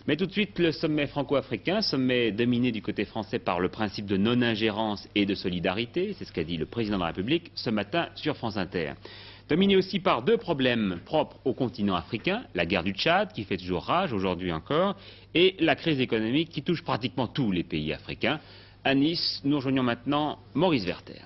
Mais tout de suite, le sommet franco-africain, sommet dominé du côté français par le principe de non-ingérence et de solidarité, c'est ce qu'a dit le président de la République ce matin sur France Inter. Dominé aussi par deux problèmes propres au continent africain, la guerre du Tchad qui fait toujours rage aujourd'hui encore, et la crise économique qui touche pratiquement tous les pays africains. À Nice, nous rejoignons maintenant Maurice Werther.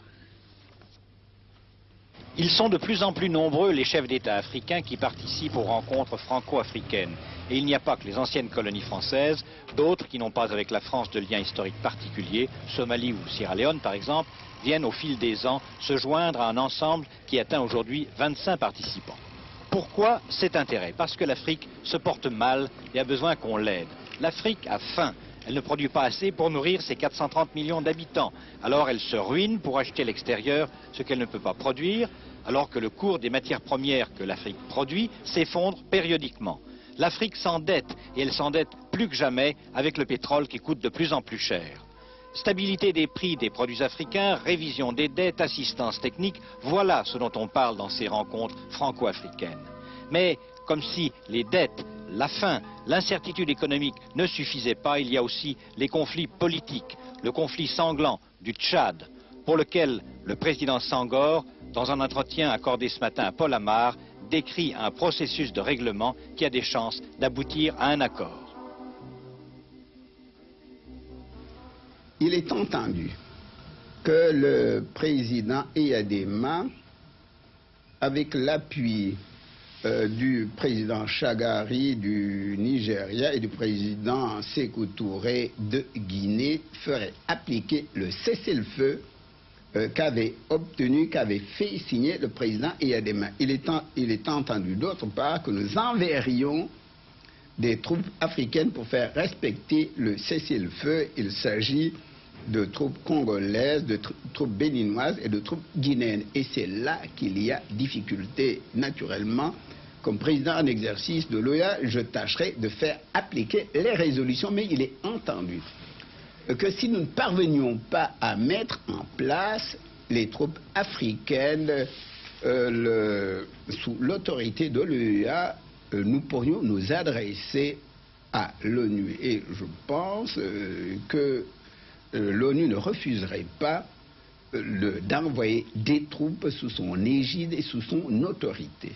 Ils sont de plus en plus nombreux, les chefs d'État africains qui participent aux rencontres franco-africaines. Et il n'y a pas que les anciennes colonies françaises, d'autres qui n'ont pas avec la France de liens historiques particuliers, Somalie ou Sierra Leone par exemple, viennent au fil des ans se joindre à un ensemble qui atteint aujourd'hui 25 participants. Pourquoi cet intérêt? Parce que l'Afrique se porte mal et a besoin qu'on l'aide. L'Afrique a faim. Elle ne produit pas assez pour nourrir ses 430 millions d'habitants. Alors elle se ruine pour acheter à l'extérieur ce qu'elle ne peut pas produire, alors que le cours des matières premières que l'Afrique produit s'effondre périodiquement. L'Afrique s'endette, et elle s'endette plus que jamais avec le pétrole qui coûte de plus en plus cher. Stabilité des prix des produits africains, révision des dettes, assistance technique, voilà ce dont on parle dans ces rencontres franco-africaines. Mais comme si les dettes, la faim, l'incertitude économique ne suffisaient pas, il y a aussi les conflits politiques, le conflit sanglant du Tchad, pour lequel le président Senghor, dans un entretien accordé ce matin à Paul Amar, décrit un processus de règlement qui a des chances d'aboutir à un accord. Il est entendu que le président Eyadema, avec l'appui du président Shagari du Nigeria et du président Sékou Touré de Guinée, ferait appliquer le cessez-le-feu qu'avait obtenu, qu'avait fait signer le président Eyadema. Il est entendu d'autre part que nous enverrions des troupes africaines pour faire respecter le cessez-le-feu. Il s'agit de troupes congolaises, de troupes béninoises et de troupes guinéennes. Et c'est là qu'il y a difficulté. Naturellement, comme président en exercice de l'OEA, je tâcherai de faire appliquer les résolutions, mais il est entendu que si nous ne parvenions pas à mettre en place les troupes africaines sous l'autorité de l'OEA, nous pourrions nous adresser à l'ONU. Et je pense que l'ONU ne refuserait pas d'envoyer des troupes sous son égide et sous son autorité.